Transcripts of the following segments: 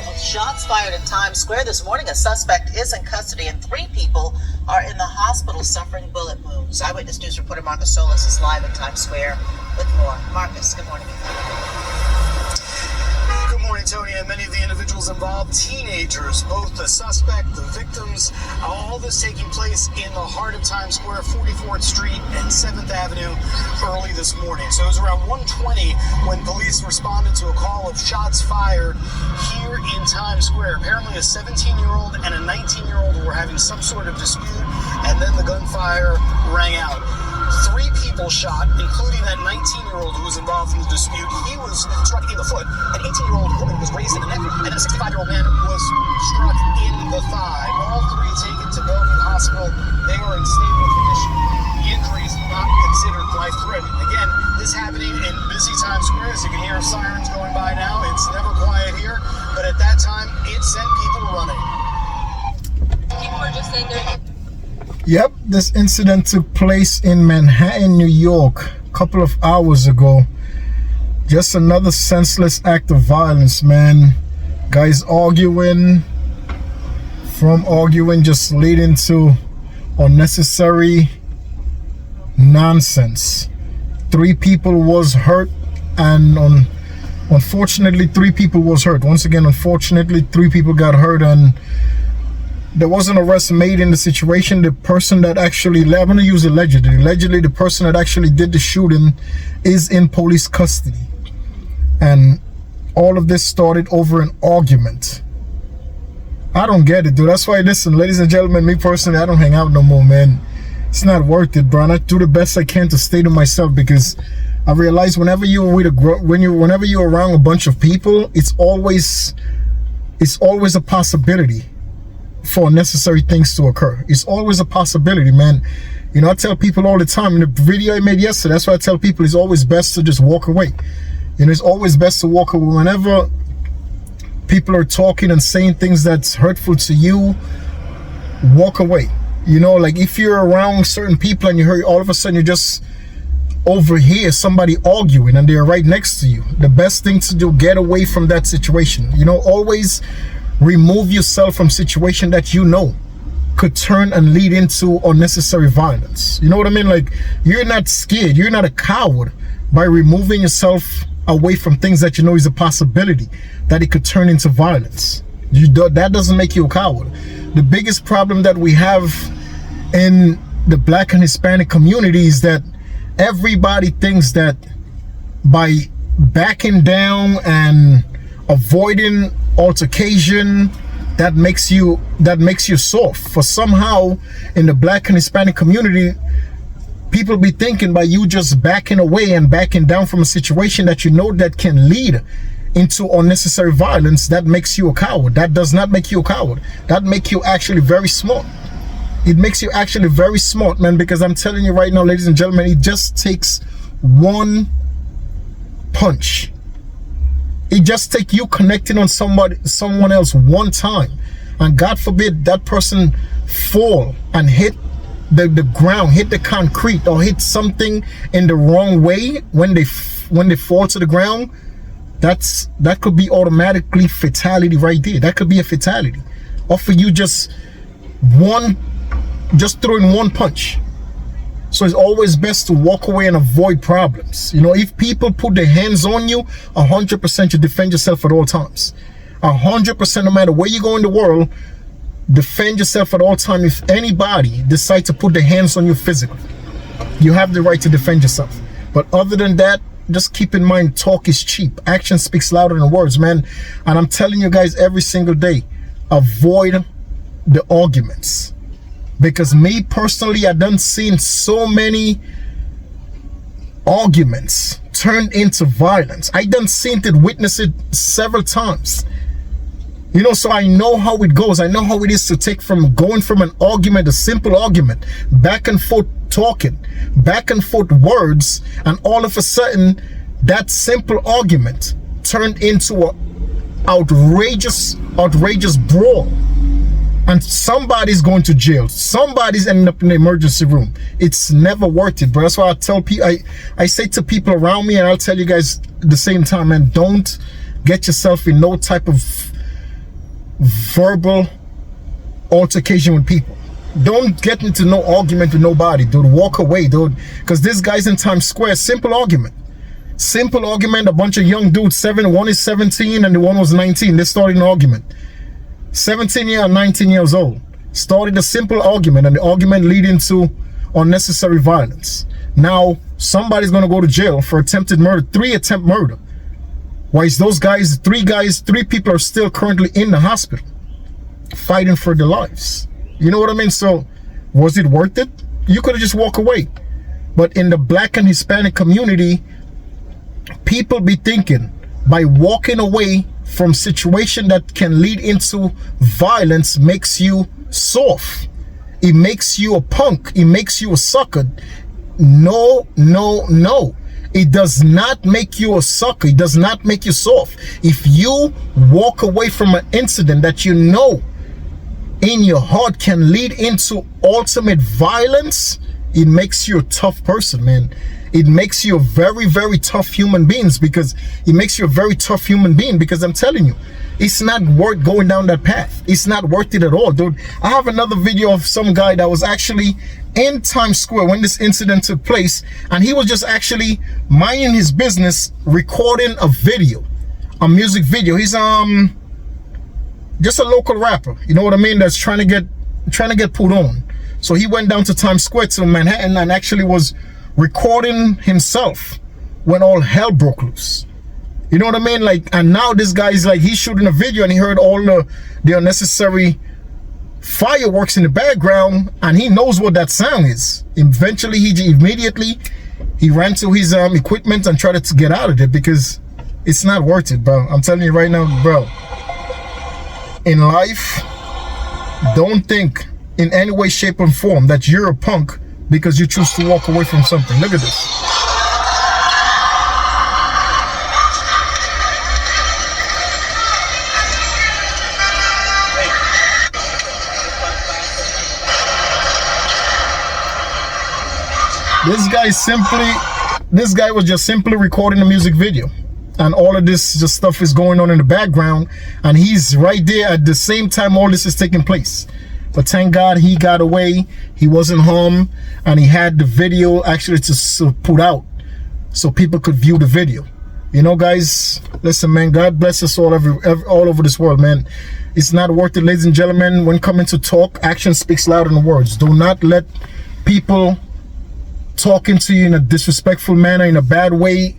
with shots fired in Times Square this morning. A suspect is in custody and 3 people are in the hospital suffering bullet wounds. Eyewitness News reporter Marcus Solis is live in Times Square with more. Marcus, good morning. Good morning, Tony. And many of the individuals involved, teenagers, both the suspect, the victims, all this taking place in the heart of Times Square, 44th Street and 7th Avenue early this morning. So it was around 1:20 when police responded to a call of shots fired here in Times Square. Apparently a 17-year-old and a 19-year-old were having some sort of dispute, and then the gunfire rang out. 3 people shot, including that 19-year-old who was involved in the dispute. He was struck in the foot. An 18-year-old woman was grazed in the neck, and then a 65-year-old man was struck in the thigh. All 3 taken to Bellevue Hospital. They are in stable condition. The injuries not considered life-threatening. Again, this happening in busy Times Square. As you can hear sirens going by now. It's never quiet here, but at that time, it sent people running. People are just saying they're... Yep, this incident took place in Manhattan, New York, a couple of hours ago. Just another senseless act of violence, man. Guys arguing, just leading to unnecessary nonsense. 3 people was hurt, and unfortunately 3 people was hurt. Once again, unfortunately 3 people got hurt, and there was an arrest made in the situation. The person that actually, I'm going to use allegedly the person that actually did the shooting is in police custody. And all of this started over an argument. I don't get it, dude. That's why, listen, ladies and gentlemen, me personally, I don't hang out no more, man. It's not worth it, bro. And I do the best I can to stay to myself, because I realize whenever you're around a bunch of people, it's always a possibility for unnecessary things to occur. It's always a possibility, man. You know, I tell people all the time in the video I made yesterday, that's why I tell people it's always best to just walk away. You know, it's always best to walk away. Whenever people are talking and saying things that's hurtful to you, walk away. You know, like if you're around certain people and you hear all of a sudden you just overhear somebody arguing and they're right next to you, the best thing to do, get away from that situation. You know, always remove yourself from situation that you know could turn and lead into unnecessary violence. You know what I mean? Like, you're not scared, you're not a coward by removing yourself away from things that you know is a possibility that it could turn into violence. That doesn't make you a coward. The biggest problem that we have in the Black and Hispanic community is that everybody thinks that by backing down and avoiding altercation, that makes you soft. For somehow in the Black and Hispanic community, people be thinking by you just backing away and backing down from a situation that you know that can lead into unnecessary violence, that makes you a coward. That does not make you a coward. That makes you actually very smart. It makes you actually very smart, man, because I'm telling you right now, ladies and gentlemen, it just takes one punch. It just takes you connecting on someone else one time, and God forbid that person fall and hit the ground, hit the concrete, or hit something in the wrong way when they fall to the ground. That could be automatically fatality right there. That could be a fatality. Or for you just throwing one punch. So it's always best to walk away and avoid problems. You know, if people put their hands on you, 100% you defend yourself at all times. 100%, no matter where you go in the world, defend yourself at all times. If anybody decides to put their hands on you physically, you have the right to defend yourself. But other than that, just keep in mind, talk is cheap. Action speaks louder than words, man. And I'm telling you guys every single day, avoid the arguments. Because me personally, I done seen so many arguments turned into violence. I done seen it, witnessed it several times. You know, so I know how it goes. I know how it is to take from going from an argument, a simple argument, back and forth talking, back and forth words, and all of a sudden that simple argument turned into an outrageous brawl. And somebody's going to jail. Somebody's ending up in the emergency room. It's never worth it, bro. That's why I tell people, I say to people around me, and I'll tell you guys at the same time, man, don't get yourself in no type of verbal altercation with people. Don't get into no argument with nobody, dude. Walk away, dude. Because this guy's in Times Square. Simple argument. Simple argument. A bunch of young dudes, one is 17 and the one was 19. They started an argument. 17 and 19 years old. Started a simple argument, and the argument leading to unnecessary violence. Now, somebody's going to go to jail for attempted murder, 3 attempt murder. Whilst those guys, 3 people are still currently in the hospital fighting for their lives. You know what I mean? So, was it worth it? You could have just walked away. But in the Black and Hispanic community, people be thinking by walking away from situation that can lead into violence makes you soft. It makes you a punk. It makes you a sucker. No, no, no. It does not make you a sucker. It does not make you soft. If you walk away from an incident that you know in your heart can lead into ultimate violence, it makes you a tough person, man. It makes you a very, very tough human being, because I'm telling you, it's not worth going down that path. It's not worth it at all, dude. I have another video of some guy that was actually in Times Square when this incident took place, and he was just actually minding his business, recording a video, a music video. He's just a local rapper, you know what I mean, that's trying to get put on. So he went down to Times Square to Manhattan and actually was recording himself when all hell broke loose. You know what I mean? Like, and now this guy's like, he's shooting a video and he heard all the unnecessary fireworks in the background, and he knows what that sound is. Eventually, he ran to his equipment and tried to get out of it, because it's not worth it, bro. I'm telling you right now, bro. In life, don't think in any way, shape, or form that you're a punk because you choose to walk away from something. Look at this. This guy was just simply recording a music video, and all of this just stuff is going on in the background, and he's right there at the same time all this is taking place. But thank God he got away. He wasn't home, and he had the video actually to put out so people could view the video. You know, guys, listen, man, God bless us all over this world, man. It's not worth it, ladies and gentlemen. When coming to talk, action speaks louder than words. Do not let people talking to you in a disrespectful manner, in a bad way,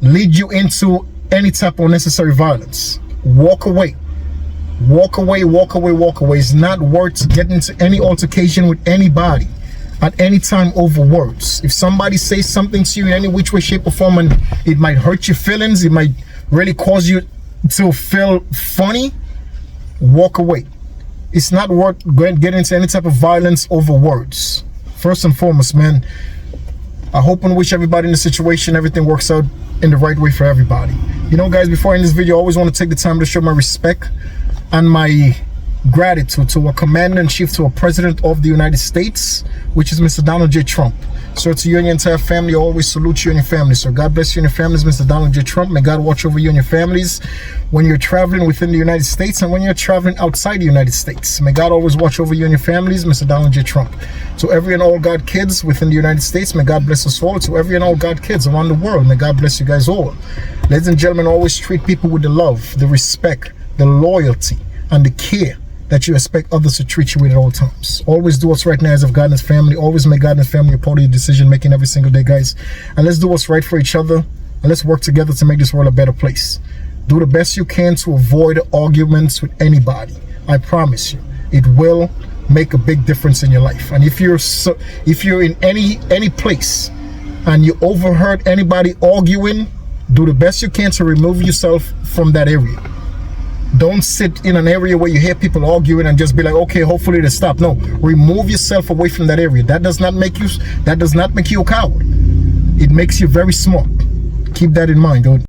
lead you into any type of unnecessary violence. Walk away. Walk away, walk away, walk away. It's not worth getting into any altercation with anybody at any time over words. If somebody says something to you in any which way, shape, or form, and it might hurt your feelings, it might really cause you to feel funny, walk away. It's not worth getting into any type of violence over words. First and foremost, man, I hope and wish everybody in the situation, everything works out in the right way for everybody. You know, guys, before I end this video, I always want to take the time to show my respect and my gratitude to a commander-in-chief, to a president of the United States, which is Mr. Donald J. Trump. So to you and your entire family, I always salute you and your family. So God bless you and your families, Mr. Donald J. Trump. May God watch over you and your families when you're traveling within the United States and when you're traveling outside the United States. May God always watch over you and your families, Mr. Donald J. Trump. To every and all God kids within the United States, may God bless us all. To every and all God kids around the world, may God bless you guys all. Ladies and gentlemen, always treat people with the love, the respect, the loyalty, and the care that you expect others to treat you with at all times. Always do what's right in the eyes of God and His family. Always make God and His family a part of your decision making every single day, guys. And let's do what's right for each other, and let's work together to make this world a better place. Do the best you can to avoid arguments with anybody. I promise you, it will make a big difference in your life. And if you're in any place and you overheard anybody arguing, do the best you can to remove yourself from that area. Don't sit in an area where you hear people arguing and just be like, okay, hopefully they stop. No, remove yourself away from that area. That does not make you a coward. It makes you very smart. Keep that in mind, dude.